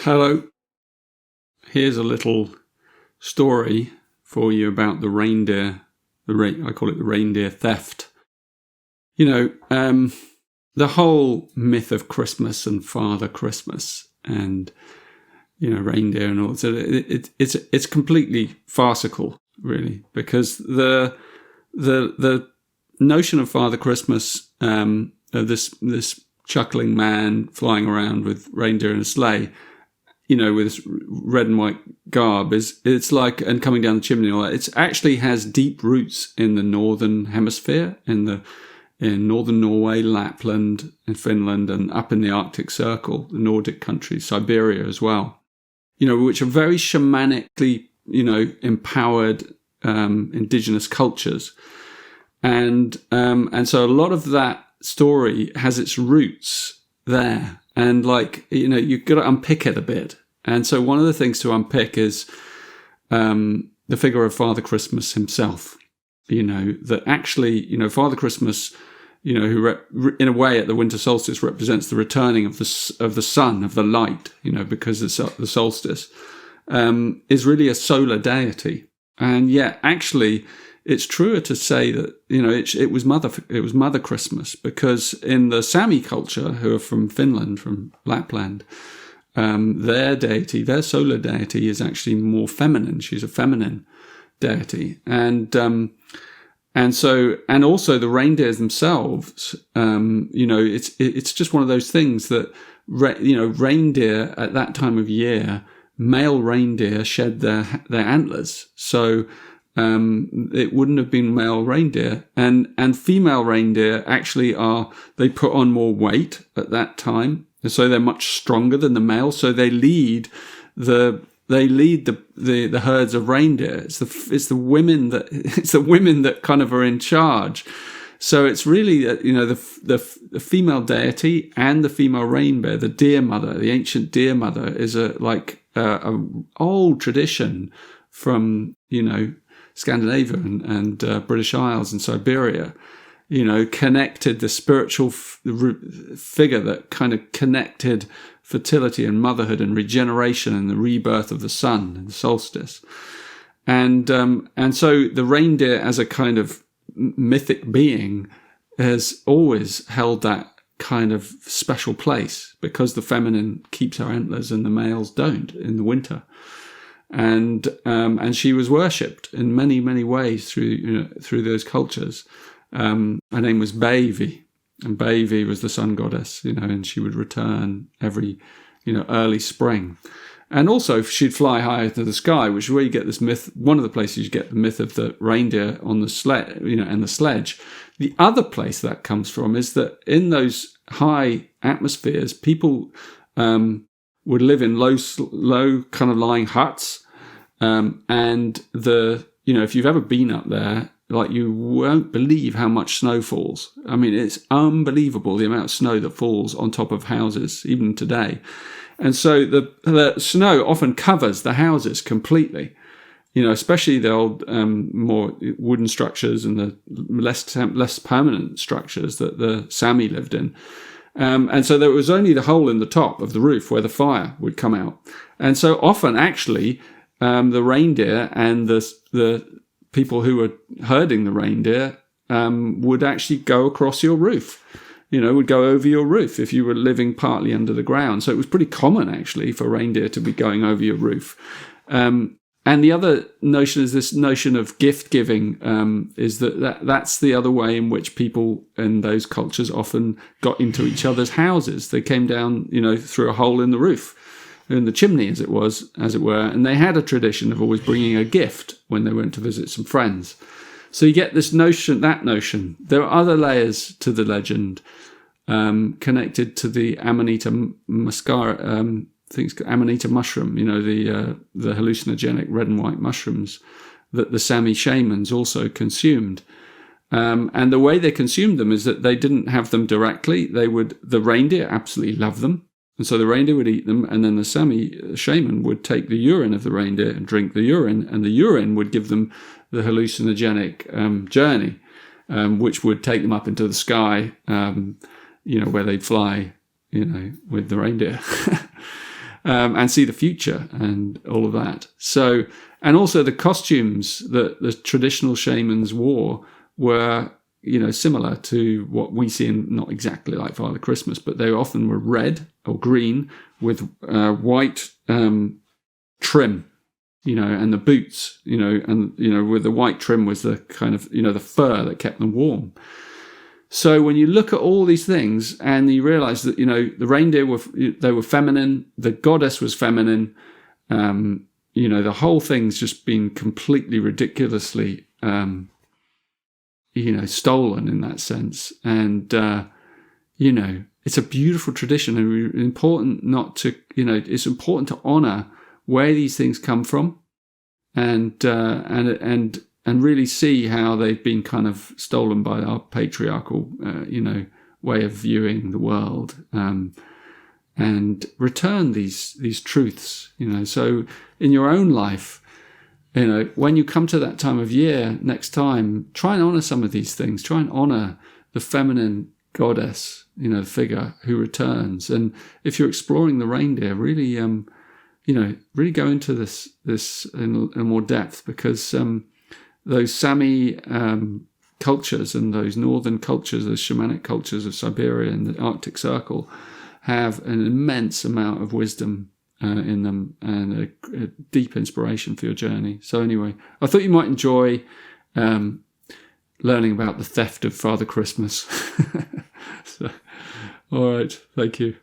Hello. Here's a little story for you about the reindeer. I call it the reindeer theft. The whole myth of Christmas and Father Christmas and reindeer and all. So it's completely farcical, really, because the notion of Father Christmas, this chuckling man flying around with reindeer in a sleigh, with this red and white garb, it's like, and coming down the chimney and all that, it actually has deep roots in the northern hemisphere, in northern Norway, Lapland, and Finland, and up in the Arctic Circle, the Nordic countries, Siberia as well, which are very shamanically, empowered indigenous cultures. And so a lot of that story has its roots there. And you've got to unpick it a bit. And so one of the things to unpick is the figure of Father Christmas himself. That actually, Father Christmas, who in a way at the winter solstice represents the returning of the sun, of the light, because it's the solstice, is really a solar deity. And yet, actually, it's truer to say that it was Mother Christmas, because in the Sami culture, who are from Finland, from Lapland, their deity, their solar deity, is actually more feminine. She's a feminine deity, and also the reindeers themselves. It's just one of those things that reindeer at that time of year, male reindeer shed their antlers, so. It wouldn't have been male reindeer, and female reindeer actually they put on more weight at that time, so they're much stronger than the male. So they lead the herds of reindeer. It's the women that kind of are in charge. So it's really the female deity and the female reindeer, the deer mother, the ancient deer mother, is a old tradition from Scandinavia and British Isles and Siberia, connected the spiritual figure that kind of connected fertility and motherhood and regeneration and the rebirth of the sun and the solstice. And so the reindeer as a kind of mythic being has always held that kind of special place, because the feminine keeps her antlers and the males don't in the winter. And she was worshipped in many, many ways through those cultures. Her name was Bavi, and Bavi was the sun goddess, and she would return every, early spring. And also she'd fly high to the sky, which is where you get this myth. One of the places you get the myth of the reindeer on the sled, and the sledge. The other place that comes from is that in those high atmospheres, people would live in low kind of lying huts. And if you've ever been up there, you won't believe how much snow falls. I mean, it's unbelievable the amount of snow that falls on top of houses, even today. And so the snow often covers the houses completely, especially the old, more wooden structures and the less permanent structures that the Sami lived in. And so there was only the hole in the top of the roof where the fire would come out. And so often, actually, the reindeer and the people who were herding the reindeer would actually go across your roof, would go over your roof if you were living partly under the ground. So it was pretty common, actually, for reindeer to be going over your roof. And the other notion is this notion of gift giving, is that's the other way in which people in those cultures often got into each other's houses. They came down, through a hole in the roof, in the chimney, as it were, and they had a tradition of always bringing a gift when they went to visit some friends. So you get this notion. There are other layers to the legend connected to the Amanita muscaria, Amanita mushroom, the hallucinogenic red and white mushrooms that the Sami shamans also consumed. And the way they consumed them is that they didn't have them directly. The reindeer absolutely loved them. And so the reindeer would eat them, and then the Sami shaman would take the urine of the reindeer and drink the urine, and the urine would give them the hallucinogenic journey, which would take them up into the sky, where they'd fly, with the reindeer. and see the future and all of that. So, and also the costumes that the traditional shamans wore were, similar to what we see in, not exactly like Father Christmas, but they often were red or green with white trim, and the boots, with the white trim was the kind of, the fur that kept them warm. So when you look at all these things and you realize that, the reindeer they were feminine, the goddess was feminine, the whole thing's just been completely ridiculously, stolen in that sense. And, it's a beautiful tradition, and important not to, it's important to honor where these things come from and really see how they've been kind of stolen by our patriarchal, way of viewing the world, and return these truths, So in your own life, when you come to that time of year next time, try and honor some of these things. Try and honor the feminine goddess, figure who returns. And if you're exploring the reindeer, really, really go into this in more depth, because those Sami cultures and those northern cultures, those shamanic cultures of Siberia and the Arctic Circle, have an immense amount of wisdom in them, and a deep inspiration for your journey. So anyway, I thought you might enjoy learning about the theft of Father Christmas. So, all right, thank you.